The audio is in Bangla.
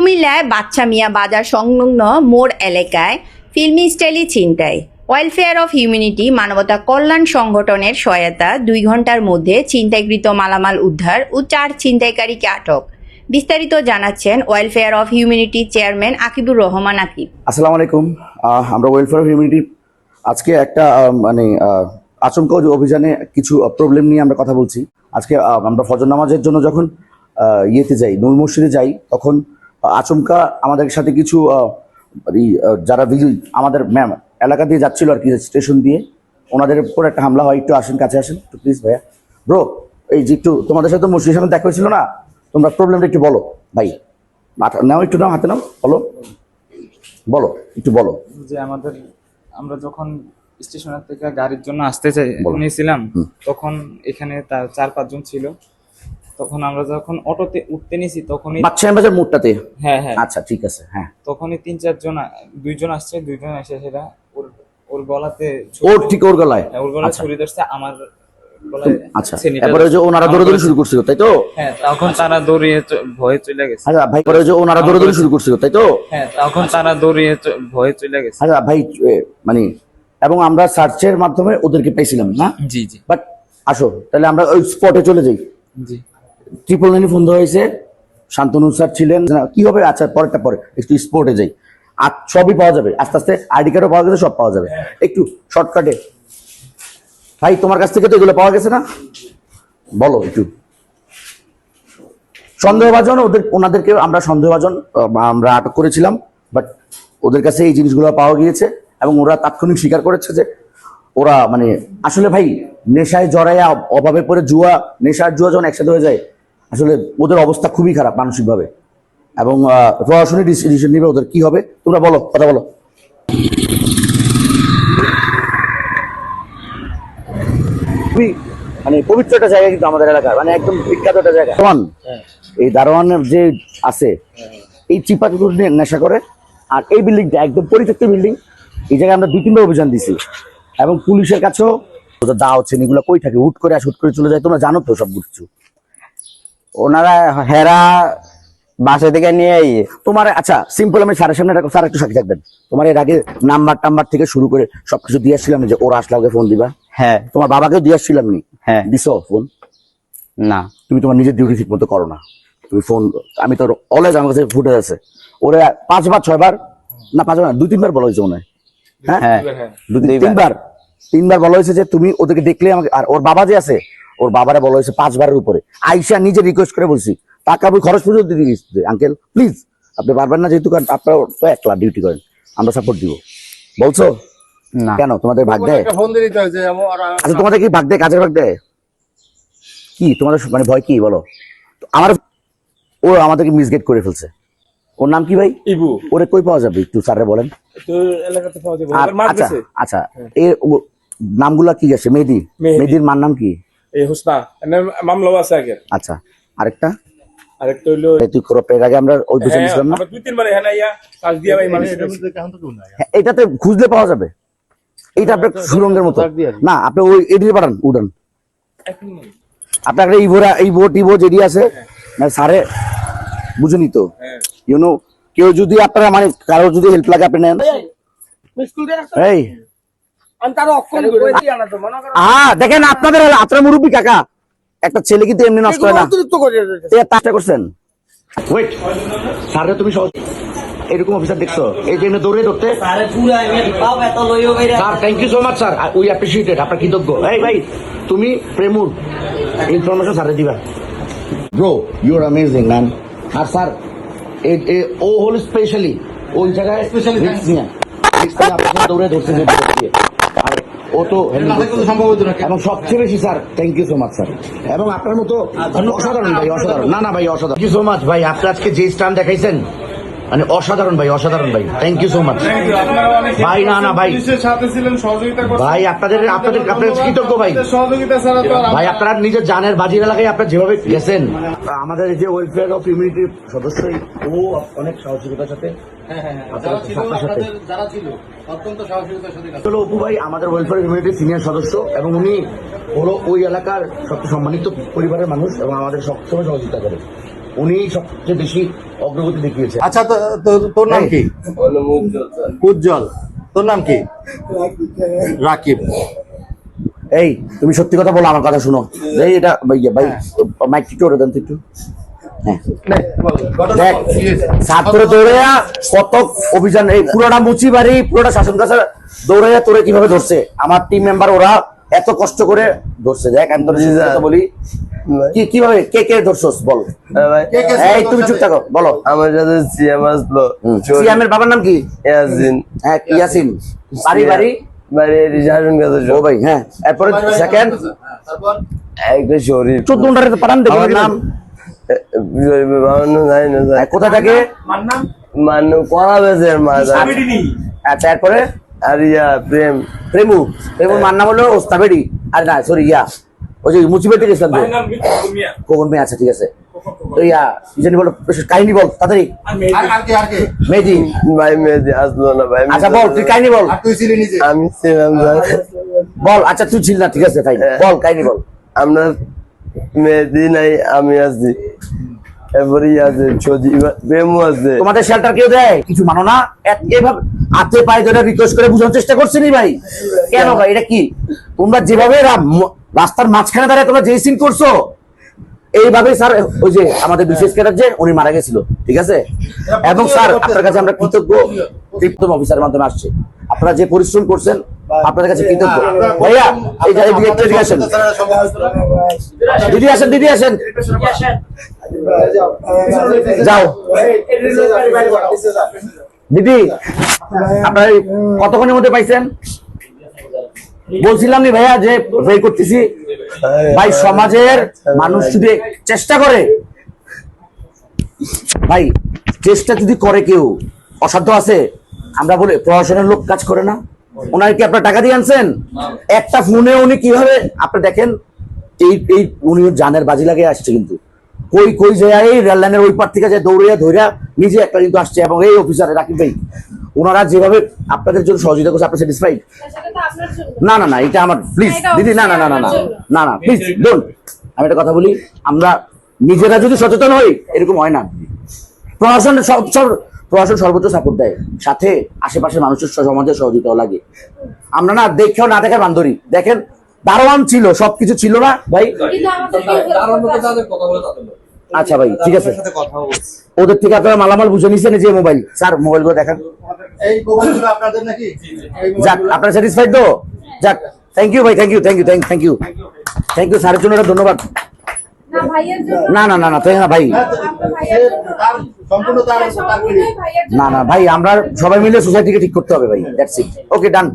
কুমিল্লায় বাচ্চা মিয়া বাজার সংলগ্ন মোড় এলাকায় ফিল্মি স্টাইলে ছিনতাই। ওয়েলফেয়ার অফ হিউম্যানিটি মানবতা কল্যাণ সংগঠনের সহায়তা 2 ঘন্টার মধ্যে ছিনতাইকৃত মালামাল উদ্ধার ও 4 ছিনতাইকারীকে আটক। বিস্তারিত জানাচ্ছেন welfare of humanity chairman Akibur Rahman Akib. আসসালামু আলাইকুম। আমরা ওয়েলফেয়ার অফ হিউম্যানিটি আজকে একটা আচমকা অভিযানে কিছু প্রবলেম নিয়ে আমরা কথা বলছি। আজকে আমরা ফজর নামাজের জন্য যখন ইয়েতে যাই, নূর মসজিদে যাই, তখন আচমকা আমাদের সাথে কিছু যারা আমাদের ম্যাম এলাকা দিয়ে যাচ্ছিল আর কি, স্টেশন দিয়ে, ওনাদের উপর একটা হামলা হয়। একটু আসেন, কাছে আসেন একটু প্লিজ ভাইয়া। ব্রো, এই যে একটু তোমাদের সাথে মসজিদের সামনে দেখা হয়েছিল না, তোমরা প্রবলেমটা একটু বলো ভাই। নাও, একটু নাও, হাতে নাও, বলো একটু বলো। যে আমরা যখন স্টেশনের থেকে গাড়ির জন্য আসতে নিয়েছিলাম, তখন এখানে তার 4-5 জন ছিল। তখন আমরা যখন অটোতে উঠতে নিয়েছি তখনই বাচ্চাবাজার মোড়টাতে, হ্যাঁ হ্যাঁ আচ্ছা ঠিক আছে, হ্যাঁ, তখনই 3-4 জন, 2 জন আসছে, 2 জন এসে সেটা ওর গলাতে, ওর গলায়, ওর গলায় ছুরি ধরছে, আমার গলায়। আচ্ছা, এরপরে যে ওনারা দৌড়াদৌড়ি শুরু করছিল, তাই তো? হ্যাঁ, তখন তারা দৌড়িয়ে ভয়ে চলে গেছে। আচ্ছা ভাই, পরে যে ওনারা দৌড়াদৌড়ি শুরু করছিল, তাই তো? হ্যাঁ, তখন তারা দৌড়িয়ে ভয়ে চলে গেছে। আচ্ছা ভাই, এবং আমরা সার্চের মাধ্যমে ওদেরকে পেয়েছিলাম না? জি জি। বাট আসো তাহলে আমরা ওই স্পটে চলে যাই। জি। 999 ফোন দেওয়া হয়েছে, শান্তনু স্যার ছিলেন, কি হবে? আচ্ছা পরেরটা পরে, একটু স্পটে যাই, আর সবই পাওয়া যাবে আস্তে আস্তে। আইডি কার্ডও পাওয়া গেছে, সব পাওয়া যাবে। একটু শর্টকাটে ভাই, তোমার কাছ থেকে তো এগুলো পাওয়া গেছে না, বলো একটু। সন্দেহভাজন ওনাদেরকে আমরা আমরা আটক করেছিলাম, বাট ওদের কাছে এই জিনিসগুলো পাওয়া গিয়েছে এবং ওরা তাৎক্ষণিক স্বীকার করেছে যে ওরা আসলে ভাই নেশায় জড়াইয়া, অভাবে পড়ে নেশার জুয়া যখন একসাথে হয়ে যায়, আসলে ওদের অবস্থা খুবই খারাপ মানসিকভাবে, এবং প্রশাসনিক ডিসিশন নিবে ওদের কি হবে। তোমরা বলো, কথা বলো। খুবই পবিত্র একটা জায়গা কিন্তু আমাদের এলাকার, একদম বিখ্যাত একটা জায়গা। এই দারোয়ানের যে আছে, এই চিপা চুপুর নিয়ে নেশা করে। আর এই বিল্ডিংটা একদম পরিত্যক্ত বিল্ডিং, এই জায়গায় আমরা 2-3বার অভিযান দিছি, এবং পুলিশের কাছেও দাও হচ্ছে এগুলো কই থাকে, হুট করে চলে যায়। তোমরা জানো তো সব কিছু। ওনারা হেরা বাসা থেকে নিয়ে তোমার, আচ্ছা সিম্পল, আমি স্যারের সামনে স্যার একটু সাক্ষী থাকবেন। তোমার এর আগে নাম্বার থেকে শুরু করে সবকিছু দিয়ে আসছিলাম যে ওরা আসলে ওকে ফোন দিবা। হ্যাঁ, তোমার বাবাকেও দিয়ে আসছিলাম নি? হ্যাঁ। দিছো ফোন? না, তুমি তোমার নিজের ডিউটি ঠিক মতো করো না। তুমি ফোন, আমি তো অলওয়েজ আমার কাছে ফুটে আছে, ওরা 5বার 6বার, না 5বার না, 2-3বার বলা হয়েছে মনে হয়। হ্যাঁ, 3বার বলা হয়েছে যে তুমি ওদেরকে দেখলে আমাকে। আর ওর বাবা যে আছে, ওর বাবারে বলা হয়েছে 5বারের উপরে। আইসা নিজে রিকোয়েস্ট করে বলছি, টাকা বই খরচ পর্যন্ত দিয়ে দিচ্ছি, আঙ্কেল প্লিজ আপনি পারবেন না, যেহেতু আপনার তো একলা ডিউটি করেন, আমরা সাপোর্ট দিব। বলছো না। কেন তোমাদের ভাগ দেয়? আচ্ছা, তোমাদের কি ভাগ দেয়, কাজের ভাগ দেয় কি? তোমাদের ভয় কি বলো? ও আমাদেরকে মিসগেট করে ফেলছে। ওর নাম কি ভাই? ইবু। ওরে কই পাওয়া যাবে একটু স্যারে বলেন। আচ্ছা আচ্ছা, এর নামগুলা কি আছে? মেহেদির মার নাম কি? আচ্ছা, আরেকটা হইলো তুই এর আগে আমরা ওই বুঝে নিছিলাম না? এটাতে খুঁজলে পাওয়া যাবে। এইটা আপনার সুরঙ্গের মতো না, আপনি ওই এদিকে পাঠান, উড়ান। আপনার ইভো যেটি আছে স্যারে বুঝুনি তো, ইউনো, কেউ যদি আপনারা কারো যদি হেল্প লাগে আপনি নেন। দেখেন, আপনার মুরব্বী কাকা, একটা ছেলে কিন্তু এমনি নষ্ট হয় না। চেষ্টা করছেন, ওয়েট স্যারে, তুমি এরকম অফিসার দেখছো এই জন্য দৌড়ে ধরতে? Sir thank you so much sir, we appreciated, আপনার কৃতজ্ঞ। এই ভাই, তুমি প্রেমুর ইনফরমেশন স্যারে দিবা। Bro, you are amazing man. আর স্যার ও হল স্পেশালি ওই জায়গায় দৌড়ে ধরছে, আর ও তো এবং সবচেয়ে বেশি sir thank you so much sir. এবং আপনার মতো অসাধারণ ভাই, অসাধারণ। না ভাই, অসাধারণ। থ্যাংক ইউ সো মাচ ভাই, আপনি আজকে যে স্টান দেখাইছেন অসাধারণ ভাই, অসাধারণ ভাই, থ্যাংক ইউ সো মাচ ভাই। না ভাই, ভাই আপনাদের কৃতজ্ঞ ভাই। ভাই আপনারা নিজের জানের বাজির এলাকায় আপনারা যেভাবে গেছেন, আমাদের যে ওয়েলফেয়ার অফ হিউম্যানিটির সদস্যই, ও অনেক সাহসিকতার সাথে অপু ভাই আমাদের ওয়েলফেয়ার হিউম্যানিটির সিনিয়র সদস্য, এবং উনি হলো ওই এলাকার সবচেয়ে সম্মানিত পরিবারের মানুষ, এবং আমাদের সবসময় সহযোগিতা করে। উনি সবচেয়ে বেশি অগ্রগতি দেখিয়েছে। আচ্ছা, তোর নাম কি? উজ্জ্বল। তোর নাম কি? রাকিব। এই তুমি সত্যি কথা বলো, আমার কথা শুনো। এই এটা ভাইয়া ভাই মাইক একটু ওরে দেন তো একটু। হ্যাঁ দেখ, ছাত্র দৌড়াইয়া কত অভিযান, এই পুরোটা মুচিবাড়ি পুরোটা শাসন কাছে দৌড়াইয়া তোরে কিভাবে ধরছে আমার টিম মেম্বার, ওরা এত কষ্ট করে ধরছে। দেখ আমি তোর কথা বলি, কিভাবে কে কে ধরছস বল। এই তুমি চুপ থাকো, বলো। আমার সাথে সিএম আসলো। সিয়ামের বাবার নাম কি? ইয়াসিন। হ্যাঁ ইয়াসিন। বাড়ি বাড়ি বাড়ি শাসন কাছে। ও ভাই হ্যাঁ। এরপরে সেকেন্ড একটা শরীফ। 14 ঘন্টা পাঠান দেখো নাম কোথা থেকে? মানু কলা বেচের মাথা। আচ্ছা এরপরে আর ইয়া প্রেম প্রেমুর মার নাম হলো ওস্তাবেডি। আর না সরি ইয়া ওই যে মুচিবেটি গেছিলাম যে কোকন মেয়ে। আচ্ছা ঠিক আছে, তো ইয়া জানি বলো কাহিনী বল তাড়াতাড়ি। মেজি ভাই মেয়েদি আসলো না ভাই। আচ্ছা বল তুই কাহিনী বল। আমি ছিলাম বল। আচ্ছা তুই ছিল না, ঠিক আছে তাই বল কাহিনী বল। আমরা মেয়েদি নাই, আমি আছি। এরপরে আছে প্রেমও আছে। তোমাদের শেল্টার কেউ দেয়? কিছু মানো না? এভাবে হাতে পায়ে ধরে রিকোয়েস্ট করে বোঝানোর চেষ্টা করছি নি ভাই। কেন ভাই এটা কি? তোমরা যেভাবে রাস্তার মাঝখানে দাঁড়িয়ে তোমরা যে সিন করছো এইভাবে স্যার, ওই যে আমাদের বিশেষ ক্যাডার যে উনি মারা গেছিল, ঠিক আছে। এবং স্যার আপনার কাছে আমরা কৃতজ্ঞ, তৃপ্তম অফিসারের মাধ্যমে আসছে। আপনারা যে পরিশ্রম করছেন আপনাদের কাছে কৃতজ্ঞ। ভাইয়া এই যে দিদি আসেন, দিদি আসেন যাও। দিদি আপনার কতক্ষণের মধ্যে পাইছেন? বলছিলাম নি ভাইয়া যে বের করতেছি। ভাই সমাজের মানুষ যদি চেষ্টা করে, ভাই চেষ্টা যদি করে কেউ, অসাধ্য আছে? আমরা বলি প্রশাসনের লোক কাজ করে না? ওনার কি আপনার টাকা দিয়ে আনছেন? একটা ফোনে উনি কিভাবে আপনি দেখেন, এই উনি জানের বাজি লাগিয়ে আসছে, কিন্তু কই যায় এই রেল লাইনের ওই পার থেকে যায় দৌড়িয়া ধরিয়া নিজে একটা কিন্তু আসছে। এবং এই অফিসার রাকিব ভাই ওনারা যেভাবে আপনাদের জন্য সহযোগিতা করছে, আপনার স্যাটিসফাইড? না না না এটা আমার প্লিজ দিদি, না না না না না না না প্লিজ ডোন্ট। আমি একটা কথা বলি, আমরা নিজেরা যদি সচেতন হই এরকম হয় না। প্রশাসন প্রশাসন সর্বোচ্চ সাপোর্ট দেয়, সাথে আশেপাশের মানুষের সমাজের সহযোগিতাও লাগে। আমরা না দেখেও না দেখার বান্ধবী। দেখেন দারোয়ান ছিল, সবকিছু ছিল না ভাই। আচ্ছা ভাই ঠিক আছে, ওদের থেকে আপনারা মালামাল বুঝে নিছেন। যে মোবাইল স্যার, মোবাইল গুলো দেখান। যাক আপনারা স্যাটিসফাইড তো? যাক থ্যাংক ইউ ভাই, থ্যাংক ইউ স্যারের জন্য ধন্যবাদ। না না না না তাই না ভাই, না না ভাই আমরা সবাই মিলে সোসাইটিকে ঠিক করতে হবে ভাই। That's it, okay done.